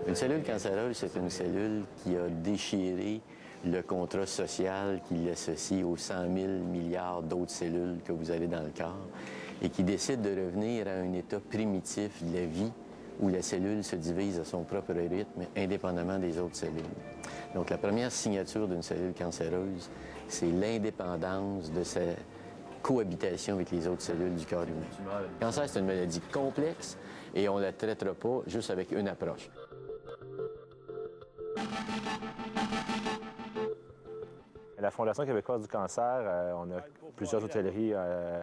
Une cellule cancéreuse, c'est une cellule qui a déchiré le contrat social qui l'associe aux 100 000 milliards d'autres cellules que vous avez dans le corps et qui décide de revenir à un état primitif de la vie où la cellule se divise à son propre rythme, indépendamment des autres cellules. Donc, la première signature d'une cellule cancéreuse, c'est l'indépendance de sa cohabitation avec les autres cellules du corps humain. Le cancer, c'est une maladie complexe et on ne la traitera pas juste avec une approche. La Fondation québécoise du cancer, on a plusieurs hôtelleries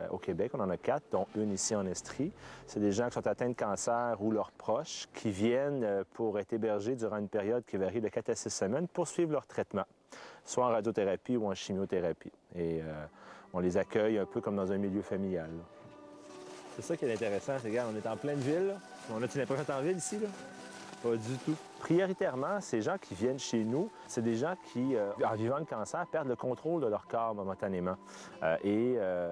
au Québec. On en a 4, dont une ici en Estrie. C'est des gens qui sont atteints de cancer ou leurs proches qui viennent pour être hébergés durant une période qui varie de 4 à 6 semaines pour suivre leur traitement, soit en radiothérapie ou en chimiothérapie. Et on les accueille un peu comme dans un milieu familial. C'est ça qui est intéressant, c'est qu'on est en pleine ville. Là. On a-tu l'impression d'être en ville ici? Là? Pas du tout. Prioritairement, ces gens qui viennent chez nous, c'est des gens qui, en vivant le cancer, perdent le contrôle de leur corps momentanément.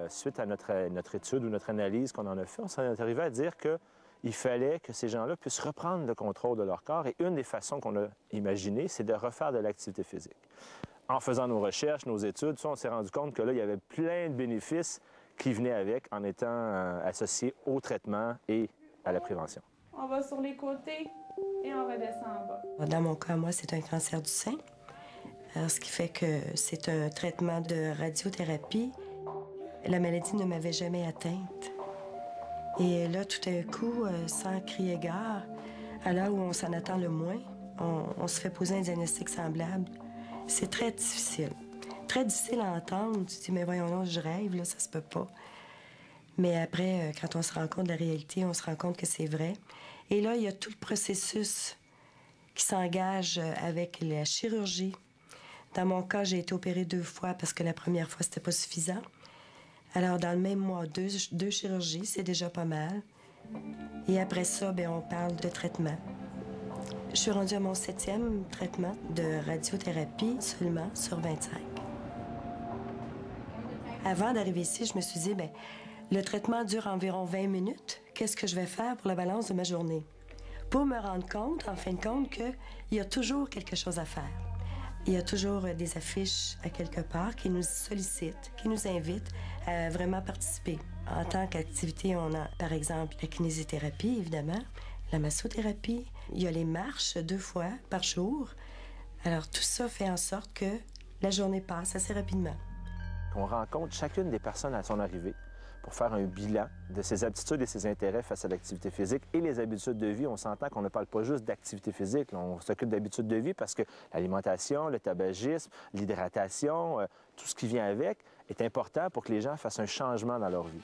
Suite à notre étude ou notre analyse qu'on en a fait, on s'en est arrivé à dire qu'il fallait que ces gens-là puissent reprendre le contrôle de leur corps. Et une des façons qu'on a imaginées, c'est de refaire de l'activité physique. En faisant nos recherches, nos études, on s'est rendu compte que là, il y avait plein de bénéfices qui venaient avec en étant associés au traitement et à la prévention. On va sur les côtés. Et on redescend en bas. Dans mon cas, moi, c'est un cancer du sein. Alors, ce qui fait que c'est un traitement de radiothérapie. La maladie ne m'avait jamais atteinte. Et là, tout d'un coup, sans crier gare, à l'heure où on s'en attend le moins, on se fait poser un diagnostic semblable. C'est très difficile. Très difficile à entendre. Tu te dis, mais voyons donc, je rêve, là, ça se peut pas. Mais après, quand on se rend compte de la réalité, on se rend compte que c'est vrai. Et là, il y a tout le processus qui s'engage avec la chirurgie. Dans mon cas, j'ai été opérée 2 fois parce que la première fois, c'était pas suffisant. Alors, dans le même mois, deux chirurgies, c'est déjà pas mal. Et après ça, bien, on parle de traitement. Je suis rendue à mon 7e traitement de radiothérapie seulement sur 25. Avant d'arriver ici, je me suis dit, bien, le traitement dure environ 20 minutes. Qu'est-ce que je vais faire pour la balance de ma journée? Pour me rendre compte, en fin de compte, qu'il y a toujours quelque chose à faire. Il y a toujours des affiches à quelque part qui nous sollicitent, qui nous invitent à vraiment participer. En tant qu'activité, on a, par exemple, la kinésithérapie, évidemment, la massothérapie. Il y a les marches 2 fois par jour. Alors, tout ça fait en sorte que la journée passe assez rapidement. On rencontre chacune des personnes à son arrivée pour faire un bilan de ses aptitudes et ses intérêts face à l'activité physique et les habitudes de vie. On s'entend qu'on ne parle pas juste d'activité physique, là, on s'occupe d'habitudes de vie parce que l'alimentation, le tabagisme, l'hydratation, tout ce qui vient avec est important pour que les gens fassent un changement dans leur vie.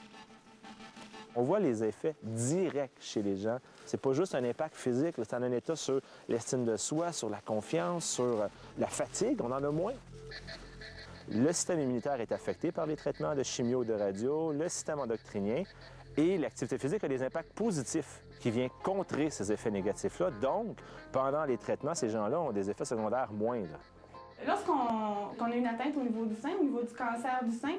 On voit les effets directs chez les gens. C'est pas juste un impact physique, c'est un état sur l'estime de soi, sur la confiance, sur la fatigue, on en a moins. Le système immunitaire est affecté par les traitements de chimio ou de radio, le système endocrinien, et l'activité physique a des impacts positifs qui viennent contrer ces effets négatifs-là. Donc, pendant les traitements, ces gens-là ont des effets secondaires moindres. Lorsqu'on a une atteinte au niveau du sein, au niveau du cancer du sein,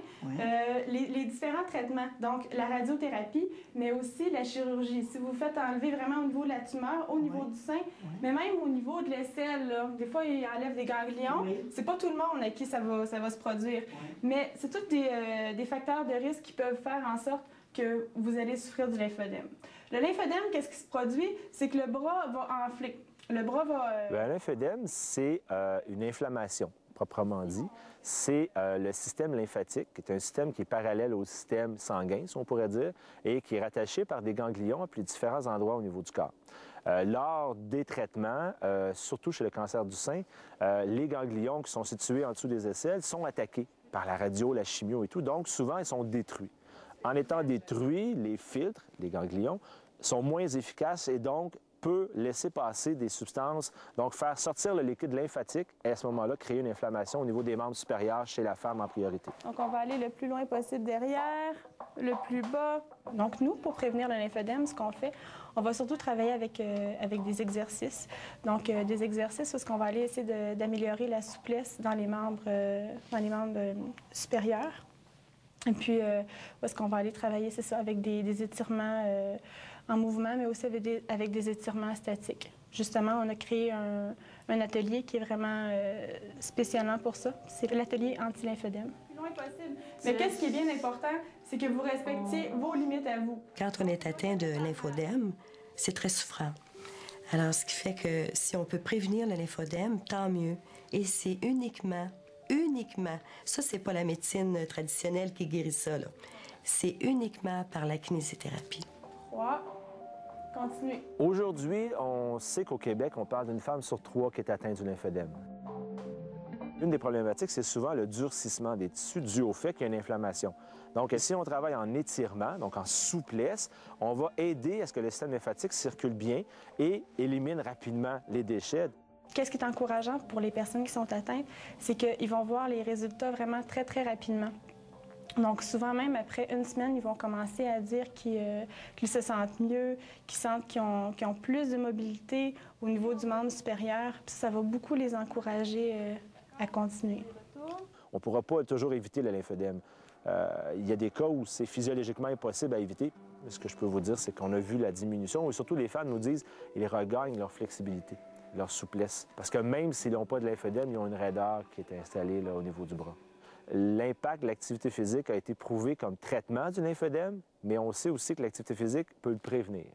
les différents traitements, donc la radiothérapie, mais aussi la chirurgie. Si vous faites enlever vraiment au niveau de la tumeur, au niveau du sein, mais même au niveau de l'aisselle, là, des fois, ils enlèvent des ganglions. C'est pas tout le monde à qui ça va se produire. Mais c'est tous des facteurs de risque qui peuvent faire en sorte que vous allez souffrir du lymphodème. Le lymphodème, qu'est-ce qui se produit? C'est que le bras va enfler. Le bras va... Le lymphodème, c'est une inflammation, proprement dit. C'est le système lymphatique, qui est un système qui est parallèle au système sanguin, si on pourrait dire, et qui est rattaché par des ganglions à plus différents endroits au niveau du corps. Lors des traitements, surtout chez le cancer du sein, les ganglions qui sont situés en dessous des aisselles sont attaqués par la radio, la chimio et tout, donc souvent ils sont détruits. En étant détruits, les filtres, les ganglions, sont moins efficaces et donc peut laisser passer des substances, donc faire sortir le liquide lymphatique et à ce moment-là, créer une inflammation au niveau des membres supérieurs chez la femme en priorité. Donc, on va aller le plus loin possible derrière, le plus bas. Donc, nous, pour prévenir le lymphodème, ce qu'on fait, on va surtout travailler avec des exercices. Donc, des exercices où on va aller essayer d'améliorer la souplesse dans les membres supérieurs. Et puis, où est-ce qu'on va aller travailler, c'est ça, avec des étirements en mouvement, mais aussi avec des étirements statiques. Justement, on a créé un atelier qui est vraiment spécialement pour ça. C'est l'atelier anti-lymphodème. Le plus loin possible. Mais qu'est-ce qui est bien important, c'est que vous respectiez vos limites à vous. Quand on est atteint de lymphodème, c'est très souffrant. Alors, ce qui fait que si on peut prévenir le lymphodème, tant mieux. Et c'est uniquement, ça, c'est pas la médecine traditionnelle qui guérit ça, là. C'est uniquement par la kinésithérapie. 3. Continuez. Aujourd'hui, on sait qu'au Québec, on parle d'une femme sur 3 qui est atteinte du lymphodème. Une des problématiques, c'est souvent le durcissement des tissus dû au fait qu'il y a une inflammation. Donc, si on travaille en étirement, donc en souplesse, on va aider à ce que le système lymphatique circule bien et élimine rapidement les déchets. Qu'est-ce qui est encourageant pour les personnes qui sont atteintes, c'est qu'ils vont voir les résultats vraiment très, très rapidement. Donc, souvent, même après une semaine, ils vont commencer à dire qu'ils se sentent mieux, qu'ils sentent qu'ils ont plus de mobilité au niveau du membre supérieur. Puis ça va beaucoup les encourager à continuer. On ne pourra pas toujours éviter le lymphodème. Il y a des cas où c'est physiologiquement impossible à éviter. Ce que je peux vous dire, c'est qu'on a vu la diminution. Et surtout, les femmes nous disent qu'ils regagnent leur flexibilité, leur souplesse. Parce que même s'ils n'ont pas de lymphodème, ils ont une raideur qui est installée là, au niveau du bras. L'impact de l'activité physique a été prouvé comme traitement du lymphodème, mais on sait aussi que l'activité physique peut le prévenir.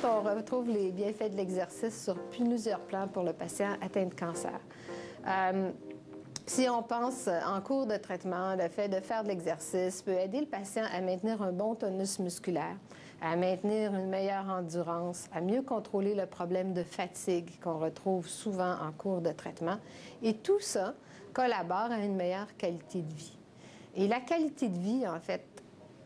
On retrouve les bienfaits de l'exercice sur plusieurs plans pour le patient atteint de cancer. Si on pense en cours de traitement, le fait de faire de l'exercice peut aider le patient à maintenir un bon tonus musculaire, à maintenir une meilleure endurance, à mieux contrôler le problème de fatigue qu'on retrouve souvent en cours de traitement. Et tout ça collabore à une meilleure qualité de vie. Et la qualité de vie, en fait,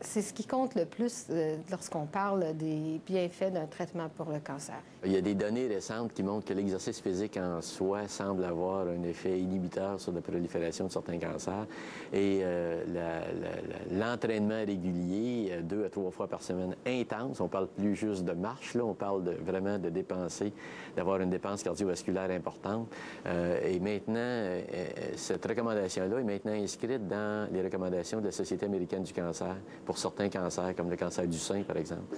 c'est ce qui compte le plus lorsqu'on parle des bienfaits d'un traitement pour le cancer. Il y a des données récentes qui montrent que l'exercice physique en soi semble avoir un effet inhibiteur sur la prolifération de certains cancers. Et l'entraînement régulier, 2 à 3 fois par semaine, intense, on parle plus juste de marche, là, on parle vraiment de dépenser, d'avoir une dépense cardiovasculaire importante. Et maintenant, cette recommandation-là est maintenant inscrite dans les recommandations de la Société américaine du cancer pour certains cancers, comme le cancer du sein, par exemple.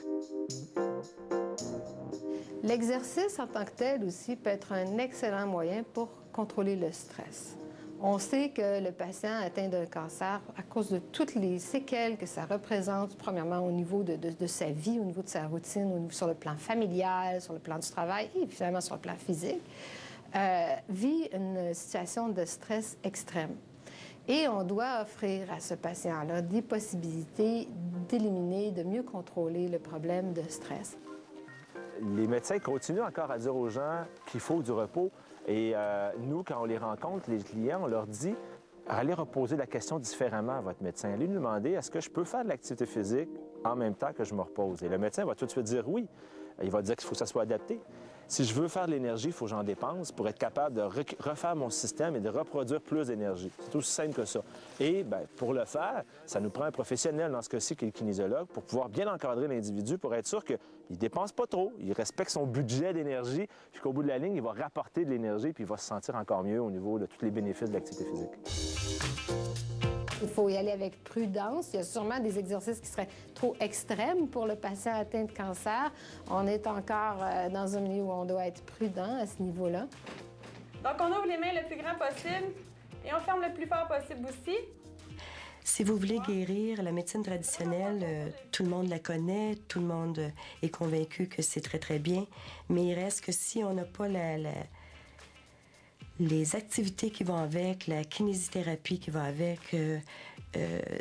L'exercice en tant que tel aussi peut être un excellent moyen pour contrôler le stress. On sait que le patient atteint d'un cancer, à cause de toutes les séquelles que ça représente, premièrement au niveau de sa vie, au niveau de sa routine, sur le plan familial, sur le plan du travail et finalement sur le plan physique, vit une situation de stress extrême. Et on doit offrir à ce patient-là des possibilités d'éliminer, de mieux contrôler le problème de stress. Les médecins continuent encore à dire aux gens qu'il faut du repos. Et nous, quand on les rencontre, les clients, on leur dit « Allez reposer la question différemment à votre médecin. Allez lui demander « Est-ce que je peux faire de l'activité physique en même temps que je me repose? » Et le médecin va tout de suite dire « Oui. » Il va dire qu'il faut que ça soit adapté. Si je veux faire de l'énergie, il faut que j'en dépense pour être capable de refaire mon système et de reproduire plus d'énergie. C'est aussi simple que ça. Et bien, pour le faire, ça nous prend un professionnel, dans ce cas-ci, qui est le kinésiologue, pour pouvoir bien encadrer l'individu, pour être sûr qu'il ne dépense pas trop, il respecte son budget d'énergie, puis qu'au bout de la ligne, il va rapporter de l'énergie, puis il va se sentir encore mieux au niveau de tous les bénéfices de l'activité physique. Il faut y aller avec prudence. Il y a sûrement des exercices qui seraient trop extrêmes pour le patient atteint de cancer. On est encore dans un milieu où on doit être prudent à ce niveau-là. Donc, on ouvre les mains le plus grand possible et on ferme le plus fort possible aussi. Si vous voulez guérir, la médecine traditionnelle, tout le monde la connaît, tout le monde est convaincu que c'est très, très bien. Mais il reste que si on n'a pas les activités qui vont avec, la kinésithérapie qui va avec,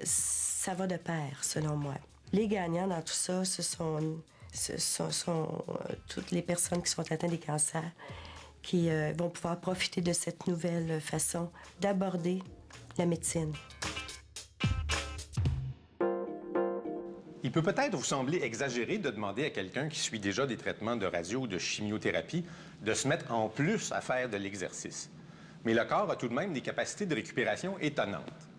ça va de pair, selon moi. Les gagnants dans tout ça, ce sont toutes les personnes qui sont atteintes des cancers qui vont pouvoir profiter de cette nouvelle façon d'aborder la médecine. Il peut peut-être vous sembler exagéré de demander à quelqu'un qui suit déjà des traitements de radio ou de chimiothérapie de se mettre en plus à faire de l'exercice. Mais le corps a tout de même des capacités de récupération étonnantes.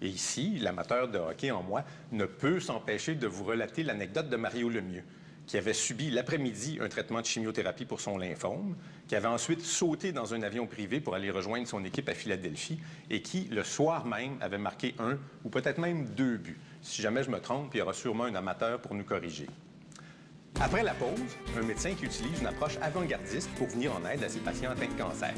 Et ici, l'amateur de hockey en moi ne peut s'empêcher de vous relater l'anecdote de Mario Lemieux, qui avait subi l'après-midi un traitement de chimiothérapie pour son lymphome, qui avait ensuite sauté dans un avion privé pour aller rejoindre son équipe à Philadelphie et qui, le soir même, avait marqué 1 ou peut-être même 2 buts. Si jamais je me trompe, il y aura sûrement un amateur pour nous corriger. Après la pause, un médecin qui utilise une approche avant-gardiste pour venir en aide à ses patients atteints de cancer.